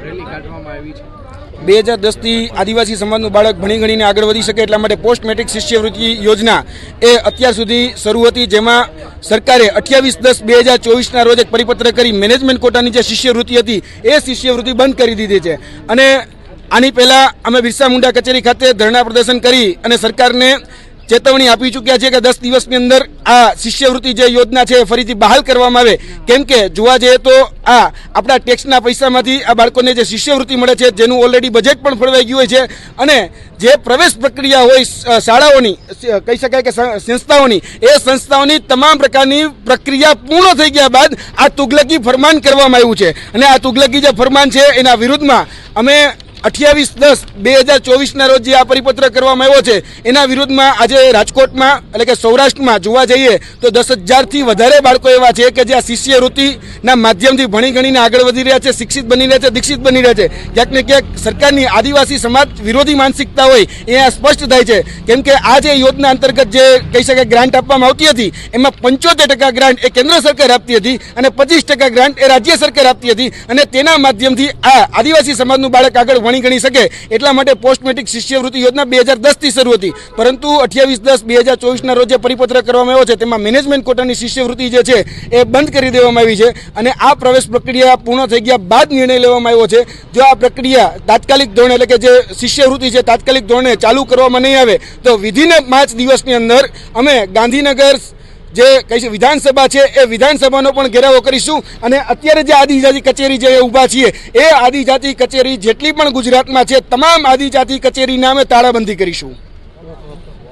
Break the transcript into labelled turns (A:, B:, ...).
A: Rally કાઢવામાં આવી છે।
B: 2010થી આદિવાસી સમાજનું બાળક ભણી ગણીને આગળ વધી શકે એટલા માટે પોસ્ટ મેટ્રિક શિષ્યવૃત્તિ યોજના એ અત્યાર સુધી શરૂ હતી, જેમાં સરકારે 28/10/2024ના રોજ એક પરિપત્ર કરી મેનેજમેન્ટ કોટાની જે શિષ્યવૃત્તિ હતી એ શિષ્યવૃત્તિ બંધ કરી દીધી છે। અને આની પહેલાં અમે બિરસા મુંડા કચેરી ખાતે ધરણા પ્રદર્શન કરી અને સરકારને ચેતવણી આપી ચૂક્યા છે કે 10 દિવસની અંદર આ શિષ્યવૃત્તિ જે યોજના છે ફરીથી બહાલ કરવામાં આવે, કેમ કે જોવા જઈએ તો આ આપણા ટેક્સના પૈસામાંથી આ બાળકોને જે શિષ્યવૃત્તિ મળે છે જેનું ઓલરેડી બજેટ પણ ફળવાઈ ગયું હોય છે, અને જે પ્રવેશ પ્રક્રિયા હોય શાળાઓની, કહી શકાય કે સંસ્થાઓની, એ સંસ્થાઓની તમામ પ્રકારની પ્રક્રિયા પૂર્ણ થઈ ગયા બાદ આ તુગલકી ફરમાન કરવામાં આવ્યું છે। અને આ તુગલકી જે ફરમાન છે એના વિરુદ્ધમાં અમે 28/10/2024ના રોજ જે આ પરિપત્ર કરવામાં આવ્યો છે એના વિરુદ્ધમાં આજે રાજકોટમાં એટલે કે સૌરાષ્ટ્રમાં જોવા જઈએ તો 10,000થી વધારે બાળકો એવા છે કે જે આ શિષ્યવૃત્તિના માધ્યમથી ભણી ગણીને આગળ વધી રહ્યા છે, શિક્ષિત બની રહ્યા છે, દીક્ષિત બની રહ્યા છે। ક્યાંક ને ક્યાંક સરકારની આદિવાસી સમાજ વિરોધી માનસિકતા હોય એ આ સ્પષ્ટ થાય છે, કેમ કે આ જે યોજના અંતર્ગત જે કહી શકાય ગ્રાન્ટ આપવામાં આવતી હતી એમાં 75% ગ્રાન્ટ એ કેન્દ્ર સરકાર આપતી હતી અને 25% ગ્રાન્ટ એ રાજ્ય સરકાર આપતી હતી, અને તેના માધ્યમથી આ આદિવાસી સમાજનું બાળક આગળ ભણી ગણી શકે એટલા માટે પોસ્ટ મેટ્રિક શિષ્યવૃત્તિ યોજના 2010થી શરૂ હતી, પરંતુ 28/10/2024ના રોજ જે પરિપત્ર કરવામાં આવ્યો છે તેમાં મેનેજમેન્ટ કોટાની શિષ્યવૃત્તિ જે છે એ બંધ કરી દેવામાં આવી છે। અને આ પ્રવેશ પ્રક્રિયા પૂર્ણ થઈ ગયા બાદ નિર્ણય લેવામાં આવ્યો છે જો આ પ્રક્રિયા તાત્કાલિક ધોરણે એટલે કે જે શિષ્યવૃત્તિ છે તાત્કાલિક ધોરણે ચાલુ કરવામાં નહીં આવે તો વિધિન 5 દિવસની અંદર અમે ગાંધીનગર જે કઈ છે વિધાનસભા છે એ વિધાનસભાનો પણ ઘેરાવો કરીશું, અને અત્યારે જે આદિજાતિ કચેરી જે ઊભા છીએ એ આદિજાતિ કચેરી જેટલી પણ ગુજરાતમાં છે તમામ આદિજાતિ કચેરીને અમે તાળાબંધી કરીશું।